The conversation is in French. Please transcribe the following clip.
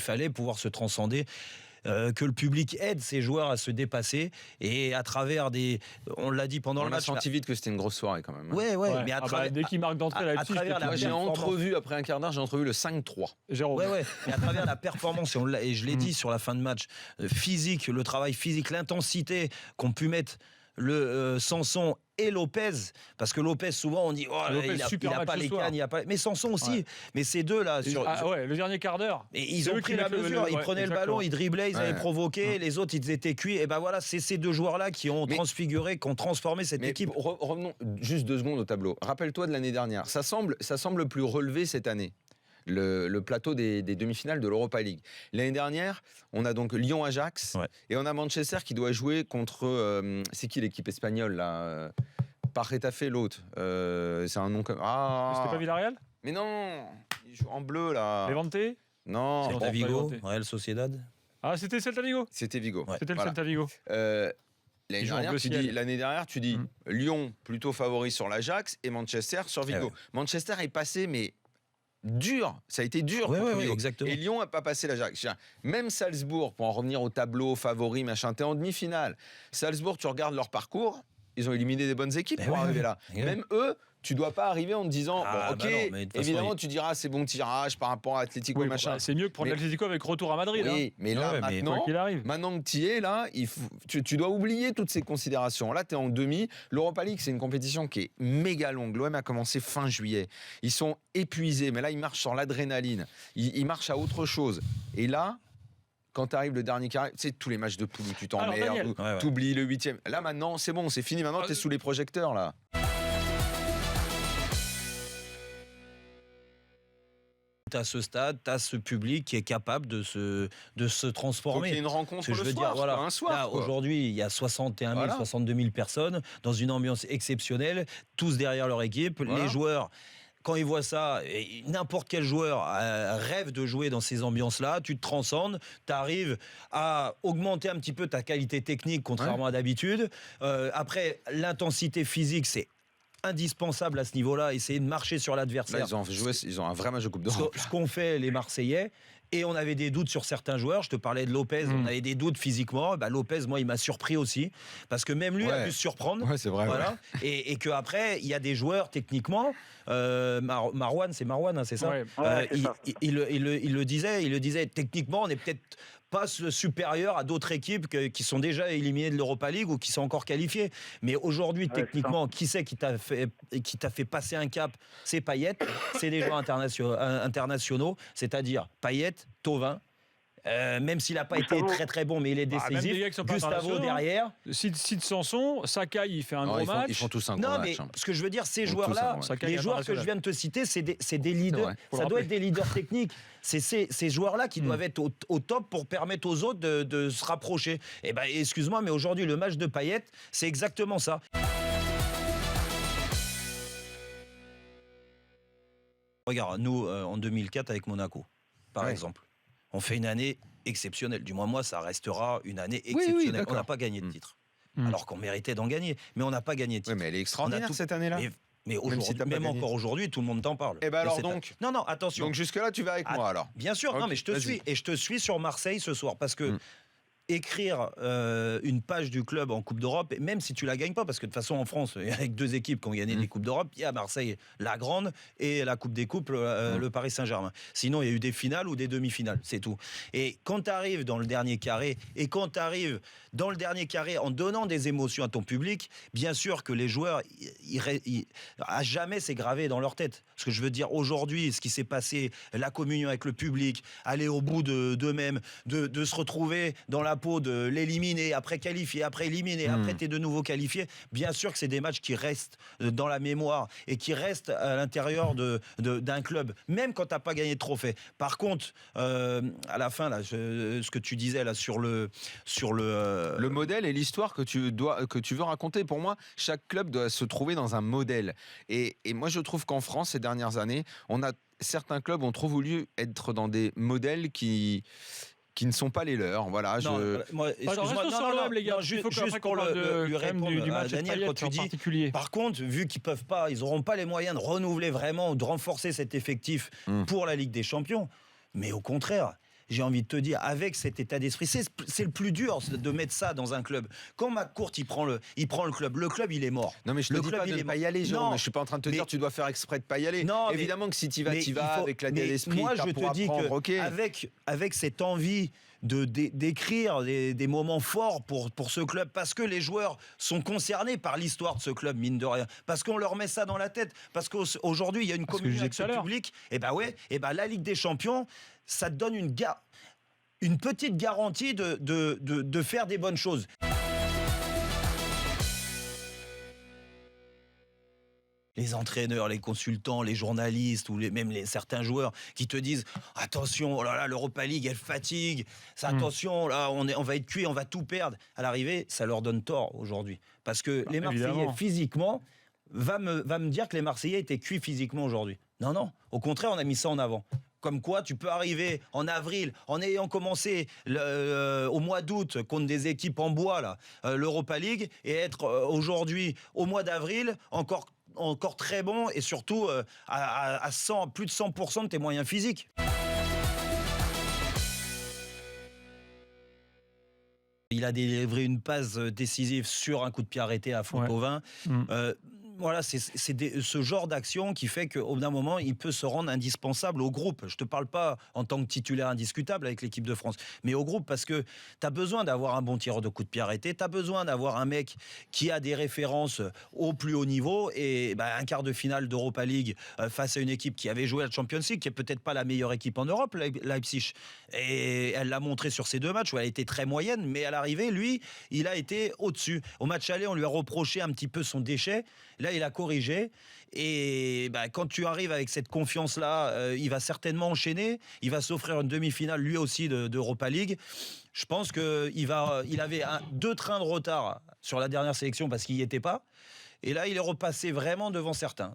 fallait pouvoir se transcender. Que le public aide ces joueurs à se dépasser et à travers on l'a dit pendant le match. On a senti vite que c'était une grosse soirée quand même. Ouais. Mais dès qu'il marque d'entrée là-dessus, moi j'ai entrevu après un quart d'heure, j'ai entrevu le 5-3. Jérôme. Ouais. Mais à travers la performance, et je l'ai dit sur la fin de match, physique, le travail physique, l'intensité qu'ont pu mettre le Sanson et Lopez, parce que Lopez souvent on dit il a pas les cannes, mais Sanson aussi, mais ces deux là le dernier quart d'heure, et ils ont pris la mesure, ils prenaient le ballon, ils dribblaient, ils avaient provoqué, les autres ils étaient cuits, et ben voilà, c'est ces deux joueurs là qui ont transfiguré, qui ont transformé cette équipe. Revenons juste 2 secondes au tableau. Rappelle-toi de l'année dernière, ça semble plus relevé cette année. Le plateau des demi-finales de l'Europa League. L'année dernière, on a donc Lyon-Ajax et on a Manchester qui doit jouer contre... c'est qui l'équipe espagnole là Pas Retafe, l'autre. C'est un nom comme... C'était pas Villarreal ? Mais non, il joue en bleu là. Levante ? Non. Celta Vigo, Real Sociedad. Ah, c'était Celta Vigo ? C'était Vigo. C'était le Celta Vigo. L'année dernière, tu dis Lyon plutôt favori sur l'Ajax et Manchester sur Vigo. Manchester est passé, mais... dur, ça a été dur. Oui, exactement. Et Lyon n'a pas passé l'Ajax. Même Salzbourg, pour en revenir au tableau, favori, machin, t'es en demi-finale. Salzbourg, tu regardes leur parcours, ils ont éliminé des bonnes équipes pour arriver là. Même eux, tu dois pas arriver en te disant évidemment tu diras c'est bon tirage par rapport à Atlético machin. C'est mieux que prendre l'Atlético avec retour à Madrid. Mais là maintenant que tu y es là, tu dois oublier toutes ces considérations. Là tu es en demi. L'Europa League c'est une compétition qui est méga longue. L'OM a commencé fin juillet. Ils sont épuisés, mais là ils marchent sur l'adrénaline. Ils marchent à autre chose. Et là, quand tu arrives le dernier carré, tu sais, tous les matchs de poule où tu t'emmerdes, tu oublies le 8e. Là maintenant c'est bon, c'est fini. Maintenant tu es sous les projecteurs là. À ce stade, tu as ce public qui est capable de se transformer. Il y a une rencontre un soir. Là, aujourd'hui, il y a 61 000, 62 000 personnes dans une ambiance exceptionnelle, tous derrière leur équipe. Les joueurs, quand ils voient ça, n'importe quel joueur rêve de jouer dans ces ambiances-là. Tu te transcendes, tu arrives à augmenter un petit peu ta qualité technique, contrairement à d'habitude. Après, l'intensité physique, c'est indispensable à ce niveau-là, essayer de marcher sur l'adversaire. Là, ils ont un vrai match de Coupe d'Europe. Ce qu'ont fait les Marseillais, et on avait des doutes sur certains joueurs. Je te parlais de Lopez, on avait des doutes physiquement. Lopez, moi, il m'a surpris aussi, parce que même lui a dû se surprendre. Ouais, c'est vrai. Voilà. Et qu'après, il y a des joueurs, techniquement, Marwan, c'est ça, il le disait, techniquement, on est peut-être pas supérieur à d'autres équipes qui sont déjà éliminées de l'Europa League ou qui sont encore qualifiées. Mais aujourd'hui, techniquement, qui c'est qui t'a fait passer un cap? C'est Payet, c'est des joueurs internationaux, c'est-à-dire Payet, Thauvin. Même s'il n'a pas été très très bon, mais il est décisif. Gustavo derrière. Sid Sanson, Sakai, il fait un gros match. Ils font tous un gros match. Mais ce que je veux dire, ces joueurs-là, les joueurs que je viens de te citer, c'est des leaders. Ça doit être des leaders techniques. C'est ces joueurs-là qui doivent être au top pour permettre aux autres de se rapprocher. Et excuse-moi, mais aujourd'hui, le match de Payet, c'est exactement ça. Regarde, nous, en 2004, avec Monaco, par exemple. On fait une année exceptionnelle. Du moins, moi, ça restera une année exceptionnelle. On n'a pas gagné de titre. Alors qu'on méritait d'en gagner. Mais on n'a pas gagné de titre. Oui, mais elle est extraordinaire cette année-là. Mais aujourd'hui, même encore aujourd'hui, tout le monde t'en parle. Et alors donc Non, attention. Donc jusque-là, tu vas avec moi alors. Bien sûr, non, mais je te suis. Et je te suis sur Marseille ce soir. Parce que écrire une page du club en Coupe d'Europe, même si tu la gagnes pas, parce que de toute façon en France, avec 2 équipes qui ont gagné des Coupes d'Europe, il y a Marseille, la grande, et la Coupe des Coupes, le Paris Saint-Germain. Sinon, il y a eu des finales ou des demi-finales, c'est tout. Et quand tu arrives dans le dernier carré, en donnant des émotions à ton public, bien sûr que les joueurs, à jamais c'est gravé dans leur tête. Ce que je veux dire aujourd'hui, ce qui s'est passé, la communion avec le public, aller au bout d'eux-mêmes, de se retrouver dans la peau de l'éliminer, après qualifier, après éliminer, après t'es de nouveau qualifié. Bien sûr que c'est des matchs qui restent dans la mémoire et qui restent à l'intérieur d'un club, même quand t'as pas gagné de trophée. Par contre, à la fin, là, ce que tu disais là sur le modèle et l'histoire que tu veux raconter. Pour moi, chaque club doit se trouver dans un modèle. Et moi, je trouve qu'en France, ces dernières années, certains clubs ont trop voulu être dans des modèles qui ne sont pas les leurs. Voilà. Restons sur l'OM, les gars. Juste pour lui répondre du match à Daniel, quand tu dis particulier. Par contre, vu qu'ils peuvent pas, ils n'auront pas les moyens de renouveler vraiment, de renforcer cet effectif pour la Ligue des Champions. Mais au contraire, j'ai envie de te dire, avec cet état d'esprit, c'est le plus dur de mettre ça dans un club. Quand McCourt, il prend le club, il est mort. Non, mais je te dis pas de ne pas y aller, Jérôme. Non, je suis pas en train de te dire tu dois faire exprès de pas y aller. Non, évidemment que si tu y vas avec la d'esprit. Moi, je te dis okay. avec cette envie d'écrire des moments forts pour ce club, parce que les joueurs sont concernés par l'histoire de ce club, mine de rien, parce qu'on leur met ça dans la tête, parce qu'aujourd'hui il y a une communion avec ce public, et la Ligue des Champions, ça te donne une petite garantie de faire des bonnes choses. Les entraîneurs, les consultants, les journalistes ou même certains joueurs qui te disent attention, oh là là, l'Europa League elle fatigue, attention, là on va être cuit, on va tout perdre. À l'arrivée, ça leur donne tort aujourd'hui, parce que les Marseillais physiquement va me dire que les Marseillais étaient cuits physiquement aujourd'hui. Non, au contraire, on a mis ça en avant. Comme quoi, tu peux arriver en avril, en ayant commencé au mois d'août contre des équipes en bois, là, l'Europa League, et être aujourd'hui, au mois d'avril, encore très bon, et surtout à plus de 100% de tes moyens physiques. Il a délivré une passe décisive sur un coup de pied arrêté à Fontauvin. Voilà, c'est ce genre d'action qui fait qu'au bout d'un moment, il peut se rendre indispensable au groupe. Je ne te parle pas en tant que titulaire indiscutable avec l'équipe de France, mais au groupe, parce que tu as besoin d'avoir un bon tireur de coup de pied arrêté, tu as besoin d'avoir un mec qui a des références au plus haut niveau, et un quart de finale d'Europa League face à une équipe qui avait joué à la Champions League, qui est peut-être pas la meilleure équipe en Europe, Leipzig. Et elle l'a montré sur ces 2 matchs où elle a été très moyenne, mais à l'arrivée, lui, il a été au-dessus. Au match aller, on lui a reproché un petit peu son déchet. Là, il a corrigé. Et quand tu arrives avec cette confiance-là, il va certainement enchaîner. Il va s'offrir une demi-finale, lui aussi, d'Europa League. Je pense qu'il avait 2 trains de retard sur la dernière sélection parce qu'il n'y était pas. Et là, il est repassé vraiment devant certains.